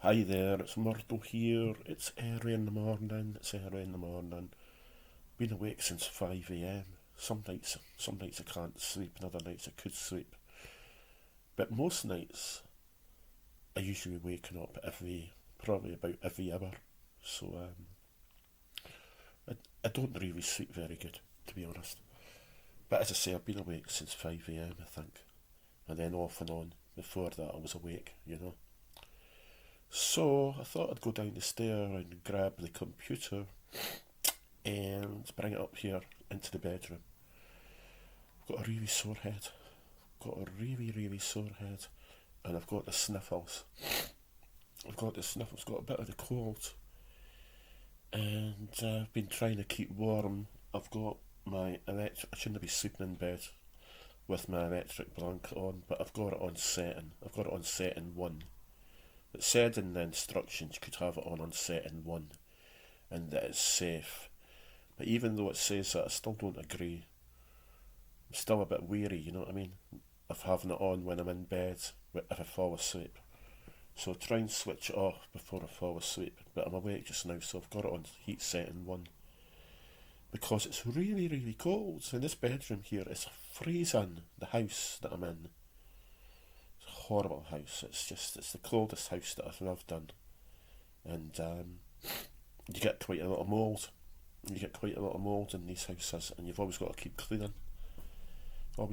Hi there, it's Murdo here. It's early in the morning. Been awake since 5 a.m. Some nights I can't sleep, and other nights I could sleep. But most nights I usually waking up probably about every hour. So I don't really sleep very good, to be honest. But as I say, I've been awake since 5 a.m. I think, and then off and on. Before that, I was awake. So I thought I'd go down the stair and grab the computer and bring it up here into the bedroom. I've got a really sore head. Really sore head. And I've got the sniffles. Got a bit of the cold. And I've been trying to keep warm. I've got my electric... I shouldn't be sleeping in bed with my electric blanket on, but I've got it on setting. I've got it on setting 1. It said in the instructions you could have it on setting 1 and that it's safe. But even though it says that, I still don't agree. I'm still a bit weary, you know what I mean, of having it on when I'm in bed if I fall asleep. So I try and switch it off before I fall asleep. But I'm awake just now, so I've got it on heat setting 1. Because it's really cold. In this bedroom here, it's freezing, the house that I'm in. Horrible house. It's the coldest house that I've lived in, and you get quite a lot of mould. In these houses, and you've always got to keep cleaning. My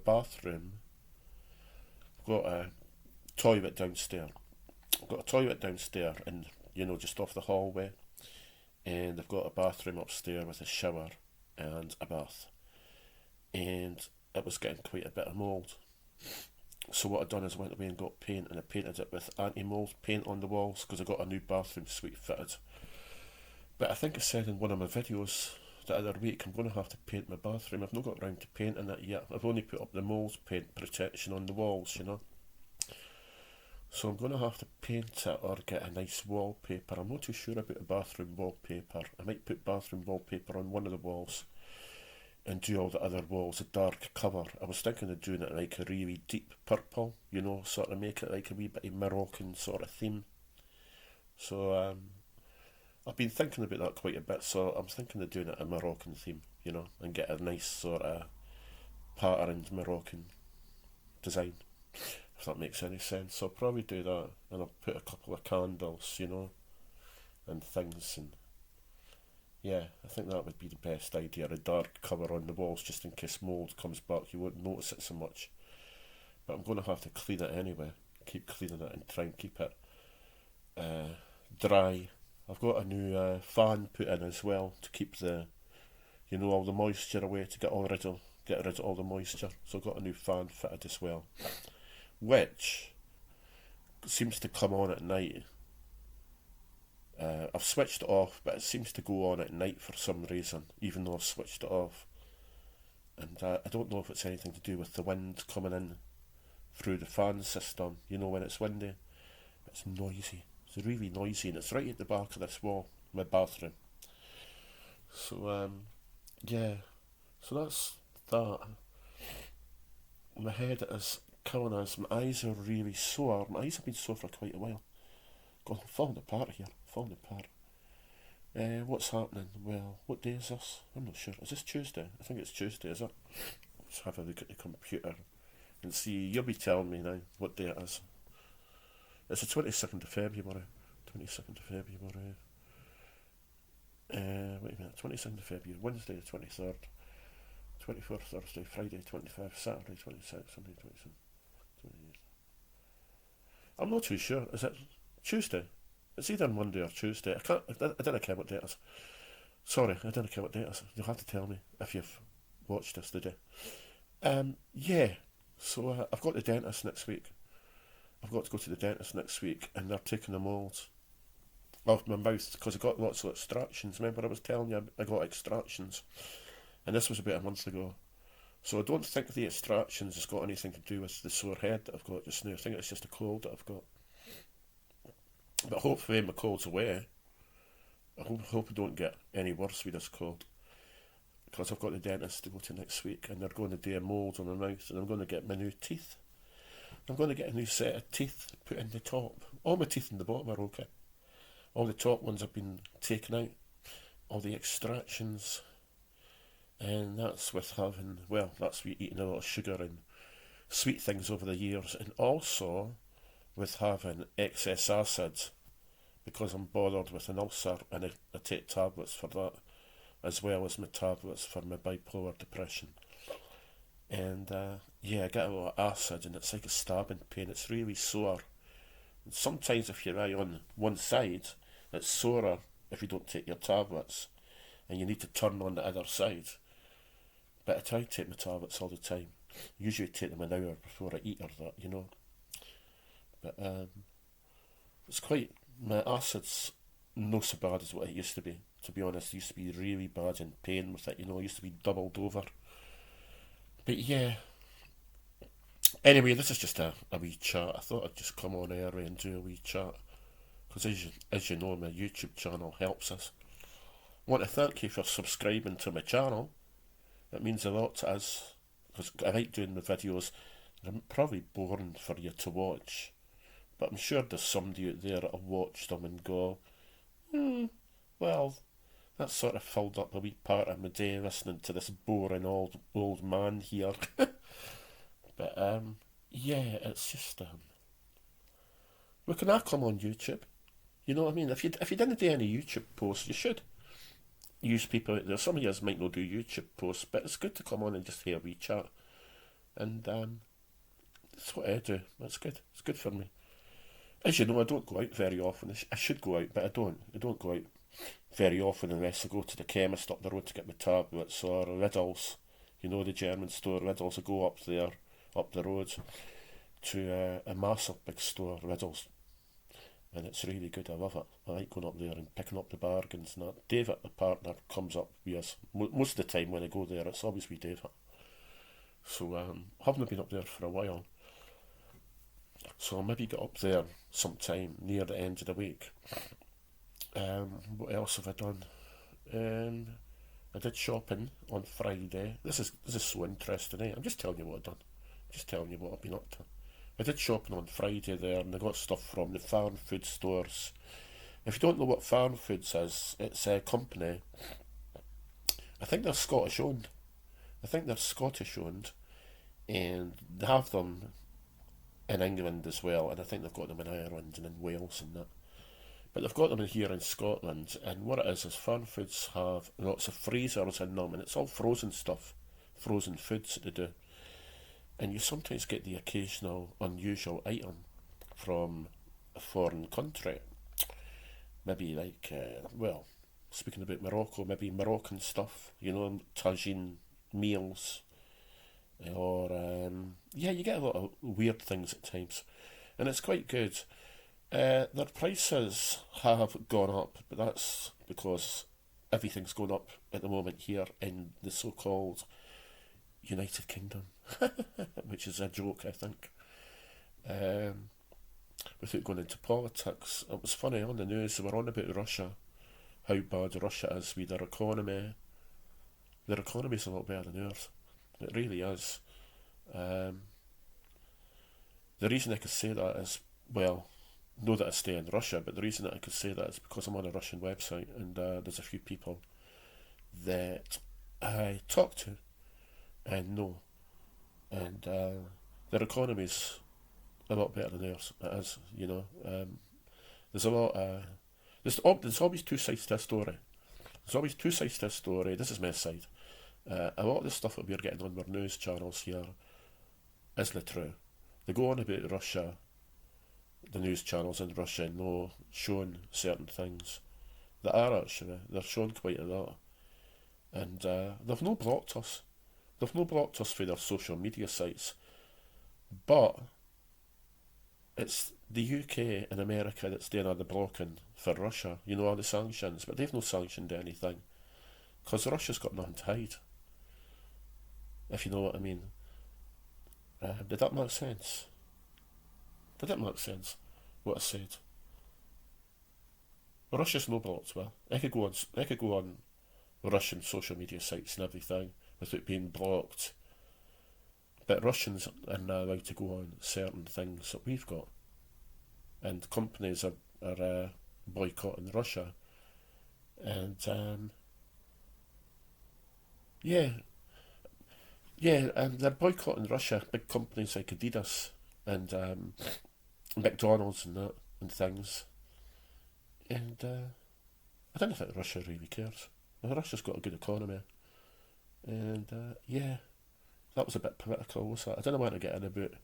bathroom, I've got a toilet downstairs. And just off the hallway, and I've got a bathroom upstairs with a shower and a bath, and it was getting quite a bit of mould. So what I'd done is I went away and got paint, and I painted it with anti-mould paint on the walls because I got a new bathroom suite fitted. But I think I said in one of my videos the other week I'm going to have to paint my bathroom. I've not got round to painting it yet. I've only put up the mould paint protection on the walls. So I'm going to have to paint it or get a nice wallpaper. I'm not too sure about the bathroom wallpaper. I might put bathroom wallpaper on one of the walls and do all the other walls a dark colour. I was thinking of doing it like a really deep purple, sort of make it like a wee bit of Moroccan sort of theme. So I've been thinking about that quite a bit, so I'm thinking of doing it a Moroccan theme, and get a nice sort of patterned Moroccan design, if that makes any sense. So I'll probably do that, and I'll put a couple of candles, and things, and yeah, I think that would be the best idea. A dark colour on the walls, just in case mould comes back. You won't notice it so much. But I'm going to have to clean it anyway. Keep cleaning it and try and keep it dry. I've got a new fan put in as well to keep all the moisture away, to get rid of all the moisture. So I've got a new fan fitted as well, which seems to come on at night. I've switched it off, but it seems to go on at night for some reason, even though I've switched it off. And I don't know if it's anything to do with the wind coming in through the fan system, when it's windy. It's noisy. It's really noisy, and it's right at the back of this wall, my bathroom. So, yeah. So that's that. My head is killing us. My eyes are really sore. My eyes have been sore for quite a while. God, I'm falling apart here. What's happening? Well, what day is this? I'm not sure. Is this Tuesday? I think it's Tuesday, is it? Let's have a look at the computer and see. You'll be telling me now what day it is. It's the 22nd of February. 22nd of February. Wait a minute. 22nd of February. Wednesday the 23rd. 24th, Thursday, Friday, 25th, Saturday, 26th, Sunday, 27th, 28th. I'm not too sure. Is it Tuesday? It's either Monday or Tuesday. I don't care what day it is. Sorry, I don't care what day it is. You'll have to tell me if you've watched this today. Yeah. So I've got the dentist next week. I've got to go to the dentist next week, and they're taking the mould off my mouth because I got lots of extractions. Remember I was telling you I got extractions, and this was about a month ago. So I don't think the extractions has got anything to do with the sore head that I've got just now. I think it's just a cold that I've got. But hopefully my cold's away. I hope I don't get any worse with this cold, because I've got the dentist to go to next week, and they're going to do a mould on my mouth, and I'm going to get my new teeth. I'm going to get a new set of teeth put in the top all my teeth in the bottom are okay. All the top ones have been taken out, all the extractions, and that's with having, well, that's with eating a lot of sugar and sweet things over the years, and also with having excess acid, because I'm bothered with an ulcer, and I take tablets for that, as well as my tablets for my bipolar depression. And yeah, I get a lot of acid, and it's like a stabbing pain. It's really sore. And sometimes if you lie on one side, it's sorer if you don't take your tablets, and you need to turn on the other side. But I try to take my tablets all the time. Usually take them an hour before I eat or that, you know. But it's quite, my acid's not so bad as what it used to be honest. It used to be really bad in pain with it, you know. It used to be doubled over. But yeah, anyway, this is just a wee chat. I thought I'd just come on early and do a wee chat, because as you know, my YouTube channel helps us. I want to thank you for subscribing to my channel. It means a lot to us, because I like doing the videos. They're probably boring for you to watch, but I'm sure there's somebody out there that'll watch them and go, well, that sort of filled up a wee part of my day listening to this boring old man here. But yeah, it's just we can all come on YouTube. You know what I mean? If you didn't do any YouTube posts, you should use people out there. Some of you might not do YouTube posts, but it's good to come on and just hear a wee chat. And that's what I do. That's good. It's good for me. As you know, I don't go out very often. I should go out, but I don't. I don't go out very often unless I go to the chemist up the road to get my tablets, or Riddles. You know, the German store, Riddles. I go up there, up the road, to a massive big store, Riddles. And it's really good. I love it. I like going up there and picking up the bargains and that. David, my partner, comes up with us. Most of the time when I go there, it's always with David. So haven't been up there for a while. So I'll maybe get up there sometime near the end of the week. What else have I done? I did shopping on Friday. This is so interesting, eh? I'm just telling you what I've done. Just telling you what I've been up to. I did shopping on Friday there, and I got stuff from the farm food stores. If you don't know what farm foods is, it's a company. I think they're Scottish owned. And they have them in England as well, and I think they've got them in Ireland and in Wales and that. But they've got them here in Scotland, and what it is farm foods have lots of freezers in them, and it's all frozen stuff, frozen foods that they do. And you sometimes get the occasional unusual item from a foreign country. Maybe like, well, speaking about Morocco, maybe Moroccan stuff, you know, tagine meals. Or, yeah, you get a lot of weird things at times. And it's quite good. Their prices have gone up, but that's because everything's going up at the moment here in the so-called United Kingdom, which is a joke, I think. Without going into politics, it was funny on the news, they were on about Russia, how bad Russia is with their economy. Their economy's a lot better than ours. It really is. The reason I could say that is, well, not that I stay in Russia, but the reason that I could say that is because I'm on a Russian website, and there's a few people that I talk to and know, and their economy's a lot better than ours. It is, you know. There's a lot. There's always two sides to a story. There's always two sides to a story. This is my side. A lot of the stuff that we're getting on our news channels here isn't true. They go on about Russia, the news channels in Russia, no showing certain things. They are actually. They're showing quite a lot. And they've no blocked us. They've no blocked us for their social media sites. But it's the UK and America that's doing all the blocking for Russia. You know, all the sanctions. But they've no sanctioned anything. Because Russia's got nothing to hide. If you know what I mean. Did that make sense? Did it make sense, what I said? Russia's no blocked, well. I could go on Russian social media sites and everything without being blocked. But Russians are now allowed to go on certain things that we've got. and companies are boycotting Russia. And yeah, yeah, and they're boycotting Russia. Big companies like Adidas and McDonald's and that and things. And I don't think Russia really cares. Russia's got a good economy. And yeah, that was a bit political, was it? I don't want to get in about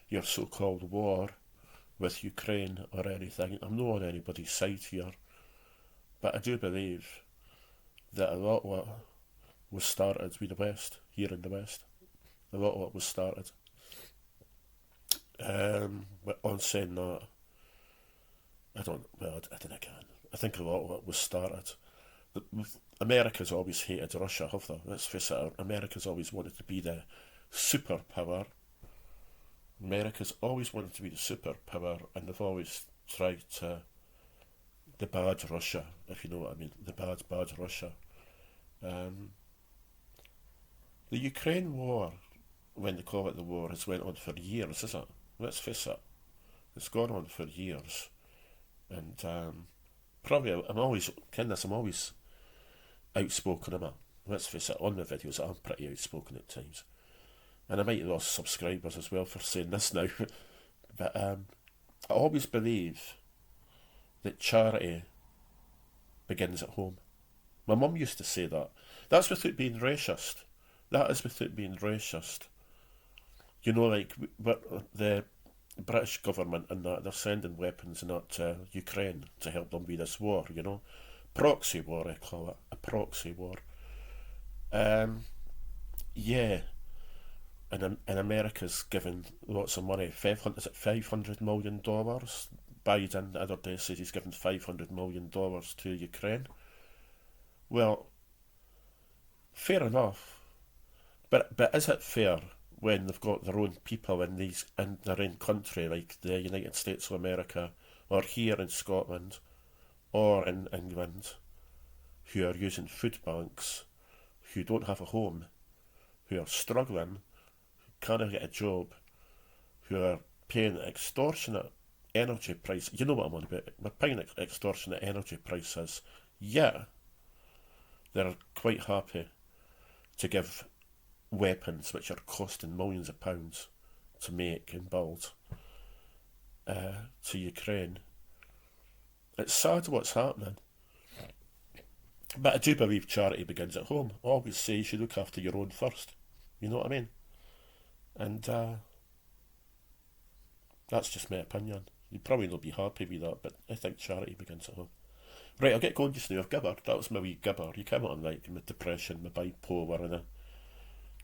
your so-called war with Ukraine or anything. I'm not on anybody's side here, but I do believe that a lot of it was started with the West, here in the West. A lot of it was started. But on saying that, I don't know, I think a lot of it was started. America's always hated Russia, have they? Let's face it, America's always wanted to be the superpower. America's always wanted to be the superpower, and they've always tried to the bad Russia, if you know what I mean, the bad Russia. Um, the Ukraine war, when they call it the war, has went on for years, is it? Let's face it, it's gone on for years, and probably I'm always outspoken about. Let's face it, on the videos I'm pretty outspoken at times, and I might have lost subscribers as well for saying this now, but I always believe that charity begins at home. My mum used to say that. That's without being racist. That is without being racist. You know, like the British government and that, they're sending weapons and that to Ukraine to help them with this war, you know. Proxy war, I call it. A proxy war. Yeah. And America's given lots of money. Is it $500 million? Biden the other day says he's given $500 million to Ukraine. Well, fair enough. But is it fair when they've got their own people in their own country, like the United States of America, or here in Scotland, or in England, who are using food banks, who don't have a home, who are struggling, who can't get a job, who are paying extortionate energy prices. You know what I'm on about. We're paying extortionate energy prices. Yeah, they're quite happy to give weapons which are costing millions of pounds to make and build to Ukraine. It's sad what's happening. But I do believe charity begins at home. I always say you should look after your own first. You know what I mean? And that's just my opinion. You'd probably not be happy with that, but I think charity begins at home. Right, I'll get going just now. I've gibbered. That was my wee gibber. You come on like my depression, my bipolar, and I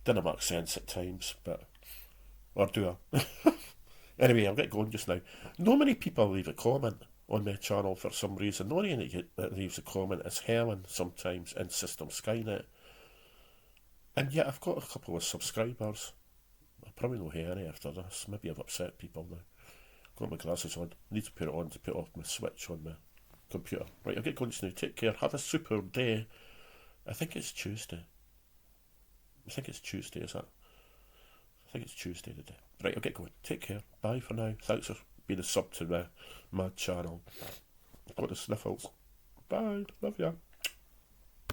didn't make sense at times, but or do I? Anyway, I'll get going just now. No many people leave a comment on my channel for some reason. No one that leaves a comment is Helen sometimes in System Skynet. And yet I've got a couple of subscribers. I probably not hear any after this. Maybe I've upset people now. Got my glasses on. Need to put it on to put off my switch on my computer. Right, I'll get going just now. Take care. Have a super day. I think it's Tuesday. Is it? I think it's Tuesday today. Right, I'll get going. Take care. Bye for now. Thanks for being a sub to my channel. I've got the sniffles. Bye. Love ya.